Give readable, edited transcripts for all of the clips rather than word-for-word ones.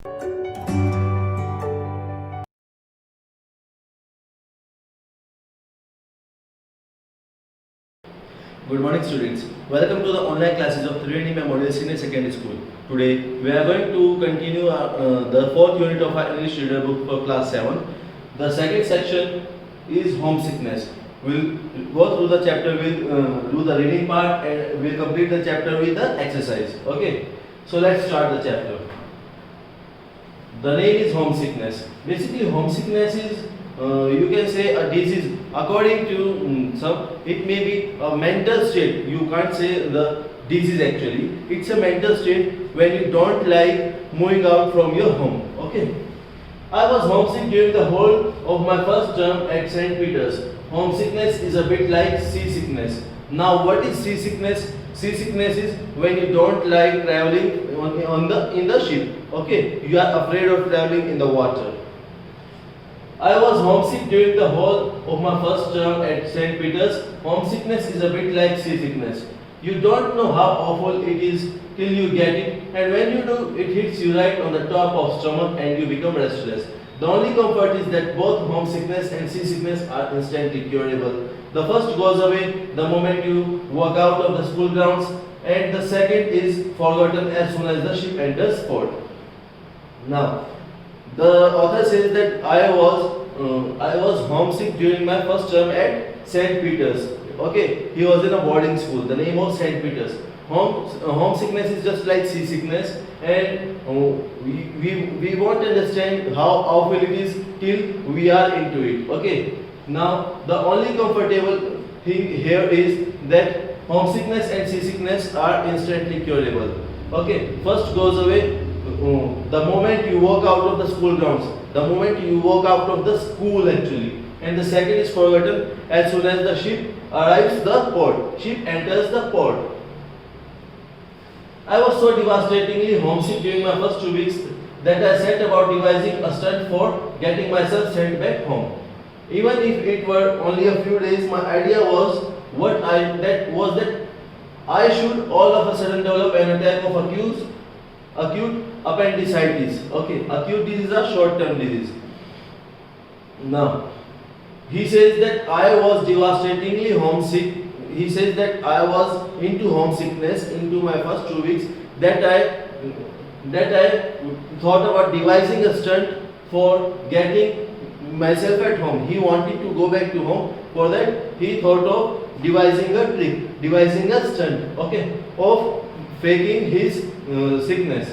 Good morning students. Welcome to the online classes of Trinity Memorial Senior Secondary School. Today we are going to continue the fourth unit of our English reader book for class 7. The second section is homesickness. We'll go through the chapter, we'll do the reading part and we'll complete the chapter with the exercise. Okay. So let's start the chapter. The name is homesickness. Basically homesickness is you can say a disease. According to some, it may be a mental state. You can't say the disease actually. It's a mental state when you don't like moving out from your home. Okay. I was homesick during the whole of my first term at St. Peter's. Homesickness is a bit like seasickness. Now, what is seasickness? Seasickness is when you don't like traveling in the ship. Okay, you are afraid of traveling in the water. I was homesick during the whole of my first term at St. Peter's. Homesickness is a bit like seasickness. You don't know how awful it is till you get it, and when you do, it hits you right on the top of stomach and you become restless. The only comfort is that both homesickness and seasickness are instantly curable. The first goes away the moment you walk out of the school grounds, and the second is forgotten as soon as the ship enters port. Now, the author says that I was homesick during my first term at St. Peter's. Okay, he was in a boarding school. The name was St. Peter's. Homesickness is just like seasickness, and we won't understand how awful it is till we are into it. Okay. Now, the only comfortable thing here is that homesickness and seasickness are instantly curable. Okay. First goes away the moment you walk out of the school grounds, the moment you walk out of the school actually, and the second is forgotten as soon as the ship arrives the port. Ship enters the port. I was so devastatingly homesick during my first 2 weeks that I set about devising a stunt for getting myself sent back home. Even if it were only a few days, my idea was that I should all of a sudden develop an attack of acute appendicitis. Okay, acute disease is a short-term disease. Now, he says that I was devastatingly homesick. He says that I was into homesickness into my first 2 weeks that I thought about devising a stunt for getting myself at home. He wanted to go back to home. For that, he thought of devising a trick, devising a stunt, okay, of faking his sickness.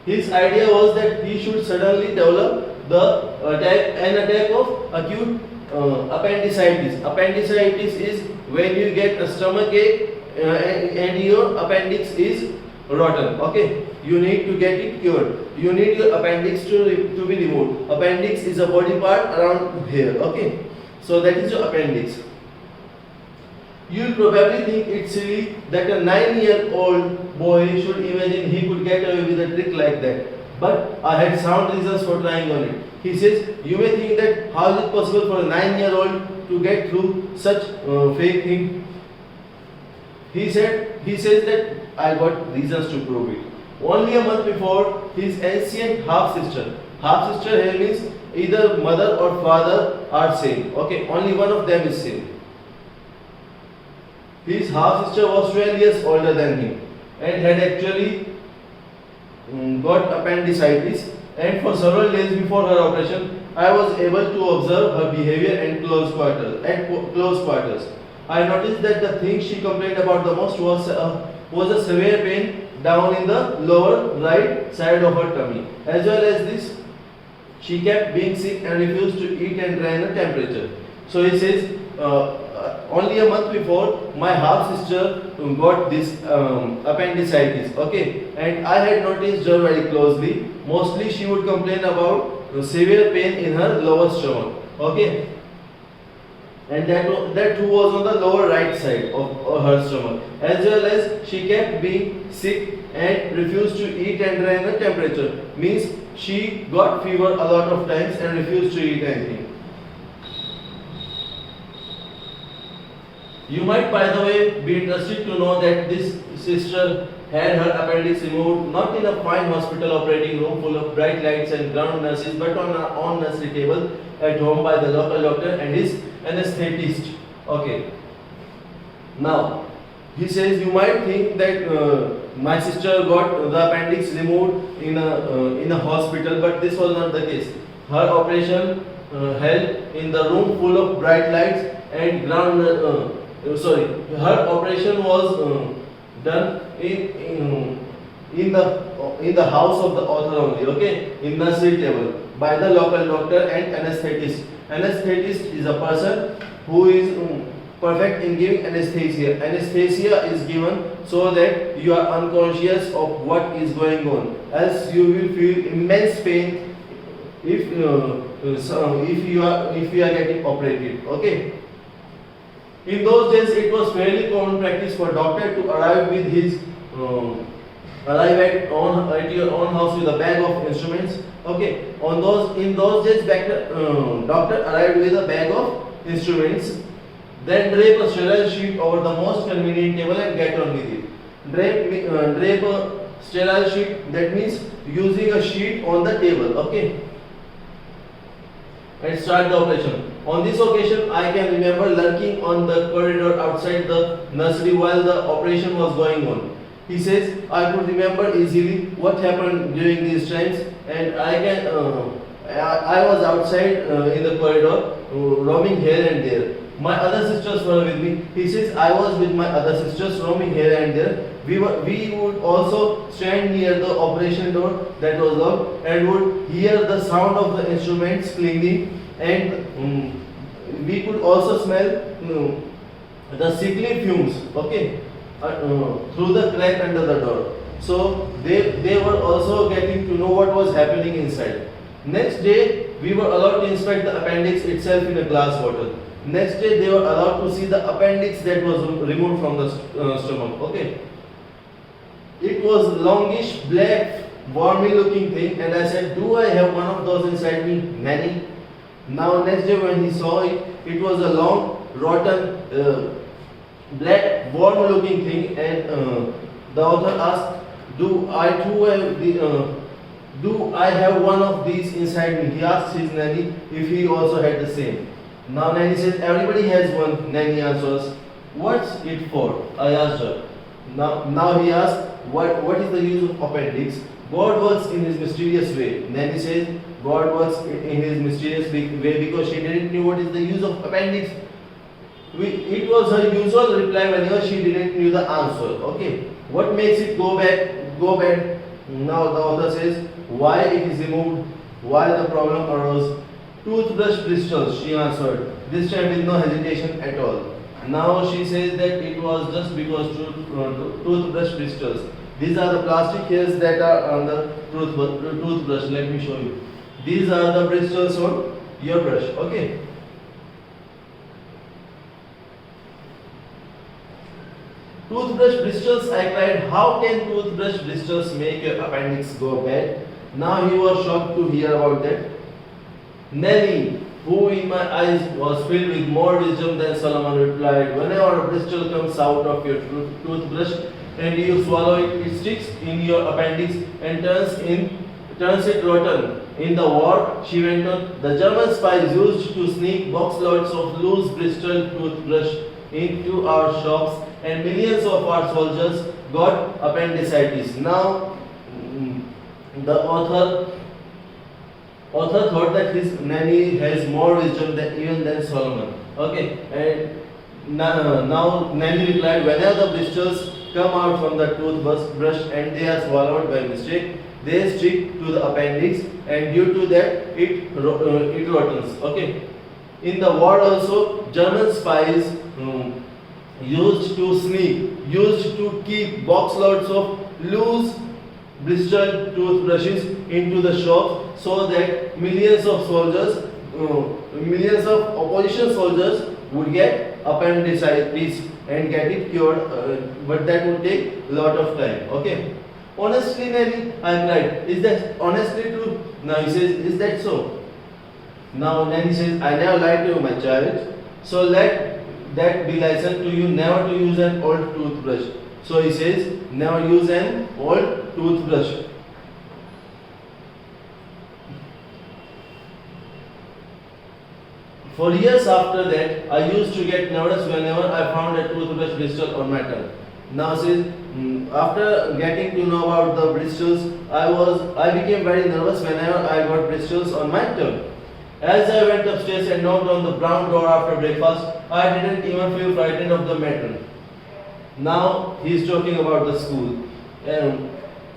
His idea was that he should suddenly develop an attack of acute appendicitis. Appendicitis is when you get a stomach ache and your appendix is rotten. Okay, you need to get it cured. You need your appendix to be removed. Appendix is a body part around here. Okay, so that is your appendix. You'll probably think it's silly that a 9-year-old boy should imagine he could get away with a trick like that. But I had sound reasons for trying on it. He says, you may think that how is it possible for a 9-year-old to get through such fake thing? He says that I got reasons to prove it. Only a month before, his ancient half-sister here means either mother or father are same. Okay, only one of them is same. His half-sister was 12 years older than him and had actually got appendicitis, and for several days before her operation, I was able to observe her behavior at close quarters. I noticed that the thing she complained about the most was a severe pain down in the lower right side of her tummy. As well as this, she kept being sick and refused to eat and drain a temperature. So he says, only a month before, my half-sister got this appendicitis. Okay, and I had noticed her very closely. Mostly she would complain about severe pain in her lower stomach. Okay, and that too was on the lower right side of her stomach. As well as she kept being sick and refused to eat and drain a temperature. Means she got fever a lot of times and refused to eat anything. You might, by the way, be interested to know that this sister had her appendix removed not in a fine hospital operating room full of bright lights and ground nurses, but on her own nursery table at home by the local doctor and his anesthetist. Okay. Now, he says you might think that my sister got the appendix removed in a hospital, but this was not the case. Her operation held in the room full of bright lights and her operation was done in the house of the author only, okay, in nursery table by the local doctor and anesthetist. Anesthetist is a person who is perfect in giving anesthesia. Anesthesia is given so that you are unconscious of what is going on, else you will feel immense pain if you are getting operated, okay. In those days, it was fairly common practice for doctor to arrive with his at your own house with a bag of instruments. Okay, in those days, doctor arrived with a bag of instruments. Then drape a sterile sheet over the most convenient table and get on with it. Drape a sterile sheet. That means using a sheet on the table. Okay, and start the operation. On this occasion, I can remember lurking on the corridor outside the nursery while the operation was going on. He says, I could remember easily what happened during these times, and I was outside in the corridor, roaming here and there. My other sisters were with me. He says, I was with my other sisters, roaming here and there. We would also stand near the operation door that was locked and would hear the sound of the instruments clinking, and we could also smell the sickly fumes, okay, through the crack under the door. So they were also getting to know what was happening inside. Next day, we were allowed to inspect the appendix itself in a glass bottle. Next day, they were allowed to see the appendix that was removed from the stomach, okay. It was longish, black, wormy looking thing, and I said, do I have one of those inside me, Nanny? Now next day when he saw it, it was a long, rotten, black, worm looking thing, and the author asked, do I have one of these inside me? He asked his nanny if he also had the same. Now Nanny says, everybody has one. Nanny answers, what's it for? I asked her. Now he asks, what is the use of appendix? God works in his mysterious way. Nanny says, God works in his mysterious way because she didn't know what is the use of appendix. It was her usual reply whenever she didn't know the answer. Okay, what makes it go bad? Now the author says, why it is removed, why the problem arose. Toothbrush bristles, she answered, this time with no hesitation at all. Now she says that it was just because toothbrush bristles. These are the plastic hairs that are on the toothbrush. Let me show you. These are the bristles on your brush. Okay. Toothbrush bristles, I cried. How can toothbrush bristles make your appendix go bad? Now he was shocked to hear about that. Nelly, who in my eyes was filled with more wisdom than Solomon, replied, whenever a bristle comes out of your toothbrush and you swallow it, it sticks in your appendix and turns it rotten. In the war, she went on, the German spies used to sneak box loads of loose bristle toothbrush into our shops, and millions of our soldiers got appendicitis. Now, the author thought that his nanny has more wisdom than Solomon. Okay, and now nanny replied, whenever the bristles come out from the toothbrush and they are swallowed by mistake, they stick to the appendix, and due to that it rottens. Okay. In the war also, German spies used to keep box loads of loose bristled toothbrushes into the shops so that millions of opposition soldiers would get appendicitis and get it cured, but that would take a lot of time. Okay. Honestly, Nelly, I cried. Is that honestly true? Now he says, is that so? Now Nanny says, I never lied to you, my child. So let that be license to you never to use an old toothbrush. So he says, never use an old toothbrush. For years after that, I used to get nervous whenever I found a toothbrush bristle on my tongue. Now says, after getting to know about the bristles, I became very nervous whenever I got bristles on my tongue. As I went upstairs and knocked on the brown door after breakfast, I didn't even feel frightened of the matron. Now he is talking about the school.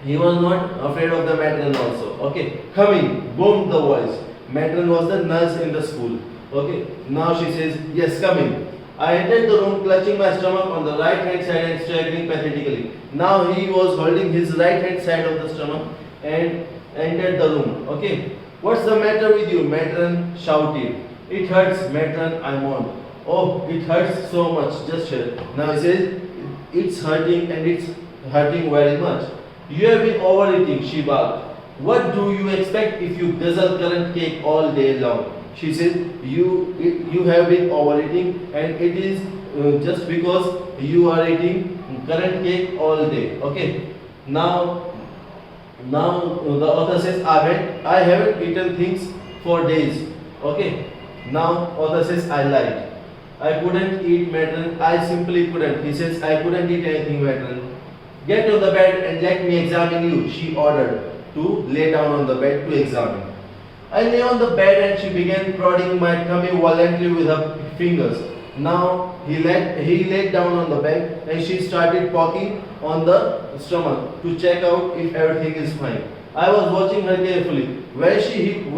He was not afraid of the matron also. Okay, come in, boomed the voice. Matron was the nurse in the school. Okay, now she says, yes, come in. I entered the room clutching my stomach on the right hand side and staggering pathetically. Now he was holding his right hand side of the stomach and entered the room. Okay, what's the matter with you? Matron shouted. It hurts, matron, I moaned. Oh, it hurts so much, just here. Now he says, it's hurting and it's hurting very much. You have been overeating, she barked. What do you expect if you guzzle currant cake all day long? She said, you have been overeating and it is just because you are eating currant cake all day. Okay. Now the author says, I haven't eaten things for days. Okay. Now author says, I lied. I couldn't eat, matron. I simply couldn't. He says, I couldn't eat anything, matron. Get on the bed and let me examine you, she ordered to lay down on the bed to examine. I lay on the bed and she began prodding my tummy violently with her fingers. Now he laid down on the bed and she started poking on the stomach to check out if everything is fine. I was watching her carefully. When she hit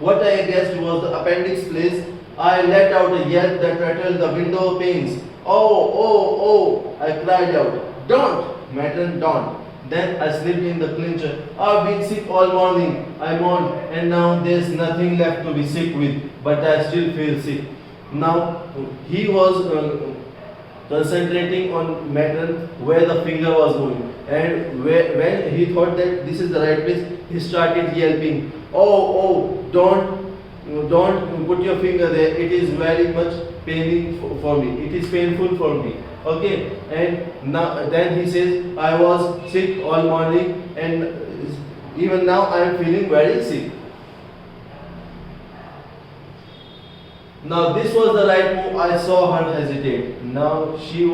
what I guessed was the appendix place, I let out a yelp that rattled the window panes. Oh, oh, oh, I cried out. Don't, matron, don't. Then I slipped in the clincher. I've been sick all morning, I moaned, and now there's nothing left to be sick with, but I still feel sick. Now he was concentrating on matron where the finger was going, and when he thought that this is the right place, he started yelping. Oh, oh, don't put your finger there. It is very much paining for me. It is painful for me. Okay, and now then he says, I was sick all morning and even now I am feeling very sick. Now this was the right move. I saw her hesitate. Now she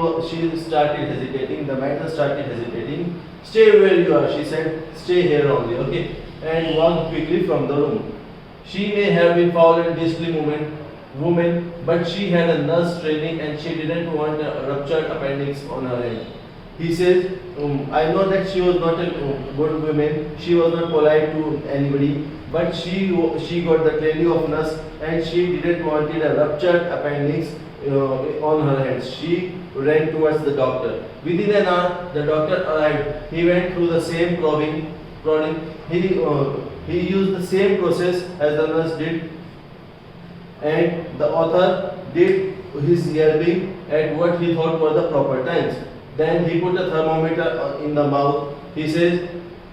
started hesitating. The matron started hesitating. Stay where you are, she said. Stay here only, okay? And walked quickly from the room. She may have been foul and beastly woman, but she had a nurse training and she didn't want a ruptured appendix on her head. He says, I know that she was not a good woman, she was not polite to anybody, but she got the training of nurse and she didn't want a ruptured appendix on her head. She ran towards the doctor. Within an hour, the doctor arrived. He went through the same prodding. He used the same process as the nurse did, and the author did his yelping at what he thought were the proper times. Then he put a thermometer in the mouth. He says,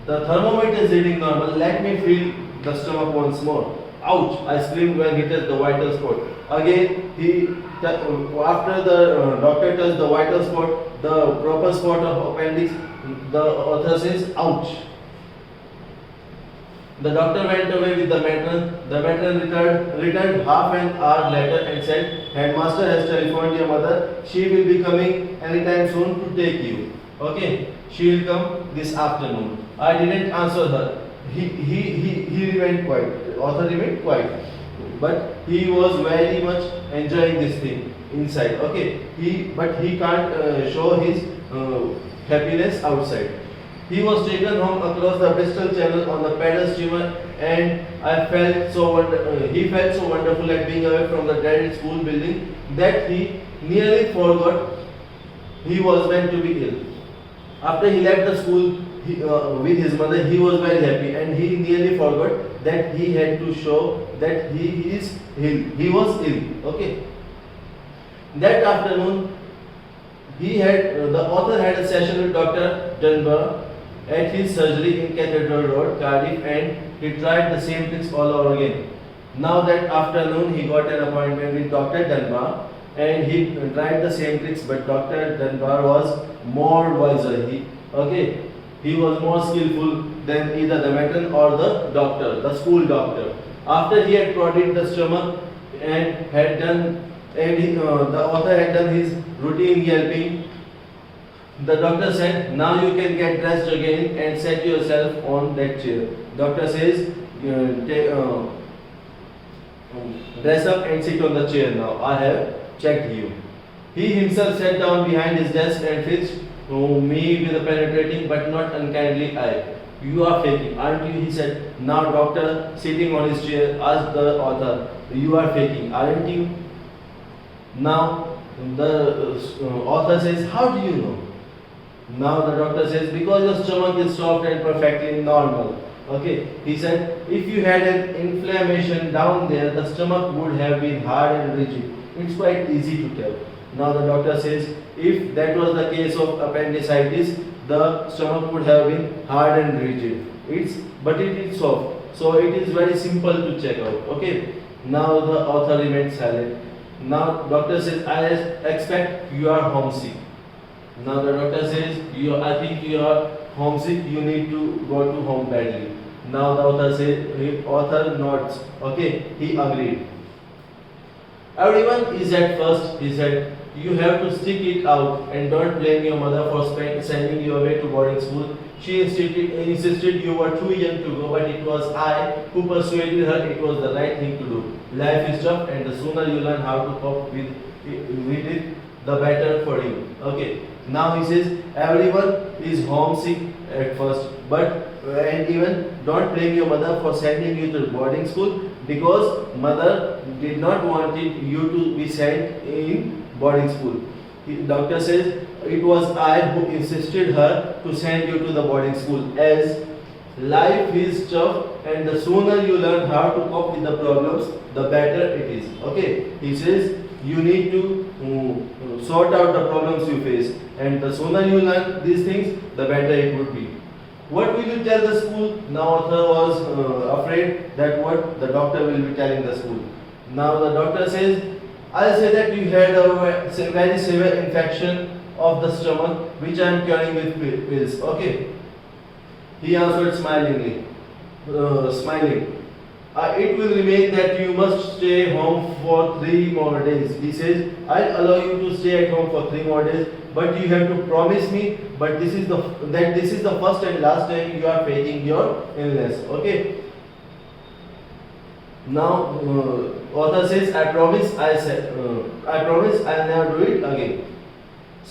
the thermometer is reading normal, let me feel the stomach once more. Ouch, I screamed when he touched the vital spot. Again, after the doctor touched the vital spot, the proper spot of appendix, the author says, ouch. The doctor went away with the matron. The matron returned half an hour later and said, Headmaster has telephoned your mother. She will be coming anytime soon to take you. Okay, she will come this afternoon. I didn't answer her. He remained quiet. The author remained quiet. But he was very much enjoying this thing inside. Okay, but he can't show his happiness outside. He was taken home across the Bristol Channel on the paddle steamer, and he felt so wonderful at being away from the dreaded school building that he nearly forgot he was meant to be ill. After he left the school with his mother, he was very happy, and he nearly forgot that he had to show that he is ill. He was ill. Okay. That afternoon, the author had a session with Dr. Dunbar at his surgery in Cathedral Road, Cardiff, and he tried the same things all over again. Now that afternoon, he got an appointment with Dr. Dunbar, and he tried the same tricks, but Dr. Dunbar was more wiser. He was more skillful than either the matron or the doctor, the school doctor. After he had prodded the stomach and had done, the author had done his routine yelping, the doctor said, "Now you can get dressed again and set yourself on that chair." Doctor says, "Dress up and sit on the chair now. I have checked you." He himself sat down behind his desk and fixed me with a penetrating but not unkindly eye. "You are faking, aren't you?" he said. Now, doctor, sitting on his chair, asked the author, "You are faking, aren't you?" Now, the author says, "How do you know?" Now, the doctor says, "Because your stomach is soft and perfectly normal." He said, "If you had an inflammation down there, the stomach would have been hard and rigid. It's quite easy to tell." Now, the doctor says, "If that was the case of appendicitis, the stomach would have been hard and rigid. But it is soft, so it is very simple to check out." Now, the author remained silent. Now, doctor says, "I expect you are homesick." Now, the doctor says, "I think you are homesick. You need to go to home badly." Now, the author nods. He agreed. "Everyone is at first," he said. "You have to stick it out and don't blame your mother for sending you away to boarding school. She insisted you were too young to go, but it was I who persuaded her it was the right thing to do. Life is tough, and the sooner you learn how to cope with it, the better for you." Now he says, "Everyone is homesick at first, and even don't blame your mother for sending you to boarding school, because mother did not want you to be sent in boarding school." Doctor says, "It was I who insisted her to send you to the boarding school, as life is tough, and the sooner you learn how to cope with the problems, the better it is." He says, you need to sort out the problems you face, and the sooner you learn these things, the better it would be. What will you tell the school? Now, author was afraid that what the doctor will be telling the school. Now, the doctor says, "I'll say that you had a very severe infection of the stomach, which I am curing with pills." He answered smiling. "It will remain that you must stay home for 3 more days." He says, "I'll allow you to stay at home for 3 more days, but you have to promise me that this is the first and last time you are faking your illness." Now, author says, "I promise I'll never do it again."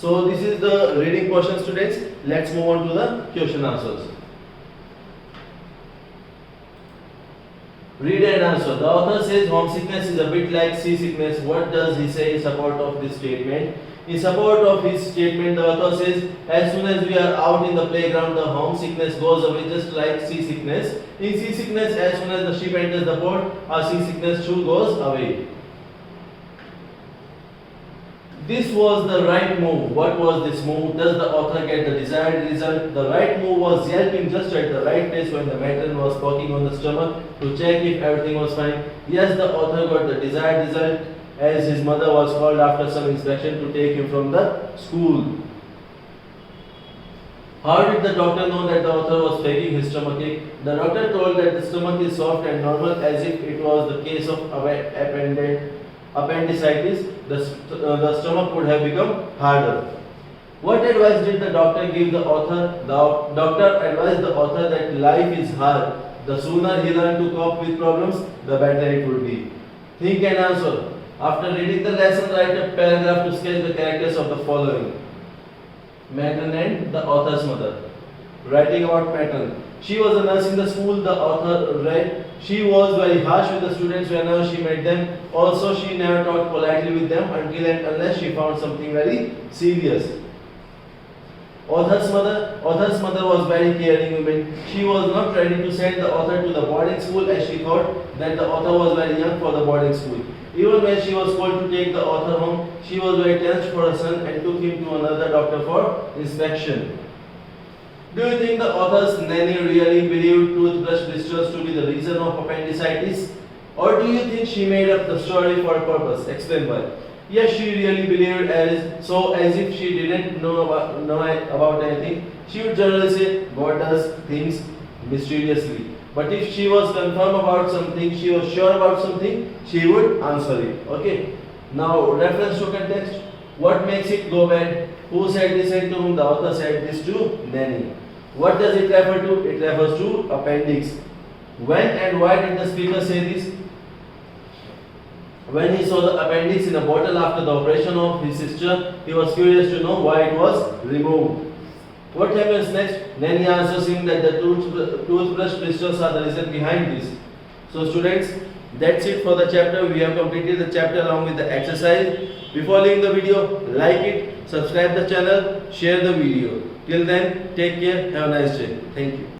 So, this is the reading portion, students. Let's move on to the question answers. Read and answer. The author says homesickness is a bit like seasickness. What does he say in support of this statement? In support of his statement, the author says, "As soon as we are out in the playground, the homesickness goes away just like seasickness. In seasickness, as soon as the ship enters the port, our seasickness too goes away." This was the right move. What was this move? Does the author get the desired result? The right move was yelping just at the right place when the matron was poking on the stomach to check if everything was fine. Yes, the author got the desired result, as his mother was called after some inspection to take him from the school. How did the doctor know that the author was faking his stomachache? The doctor told that the stomach is soft and normal, as if it was the case of appendicitis. The stomach would have become harder. What advice did the doctor give the author? The doctor advised the author that life is hard. The sooner he learned to cope with problems, the better it would be. Think and answer. After reading the lesson, write a paragraph to sketch the characters of the following. Matron and the author's mother. Writing about matron. She was a nurse in the school, the author read. She was very harsh with the students whenever she met them. Also, she never talked politely with them until and unless she found something very serious. Author's mother was very caring woman. She was not ready to send the author to the boarding school, as she thought that the author was very young for the boarding school. Even when she was called to take the author home, she was very tense for her son and took him to another doctor for inspection. Do you think the author's nanny really believed toothbrush blisters to be the reason of appendicitis? Or do you think she made up the story for a purpose? Explain why. Yes, she really believed as if she didn't know about anything. She would generally say, God does things mysteriously. But if she was confirmed about something, she was sure about something, she would answer it. Okay. Now, reference to context. What makes it go bad? Who said this and to whom? The author said this to Nanny. What does it refer to? It refers to appendix. When and why did the speaker say this? When he saw the appendix in a bottle after the operation of his sister, he was curious to know why it was removed. What happens next? Nanny answers him that the toothbrush blisters are the reason behind this. So students, that's it for the chapter. We have completed the chapter along with the exercise. Before leaving the video, like it, subscribe the channel, share the video. Till then, take care, have a nice day. Thank you.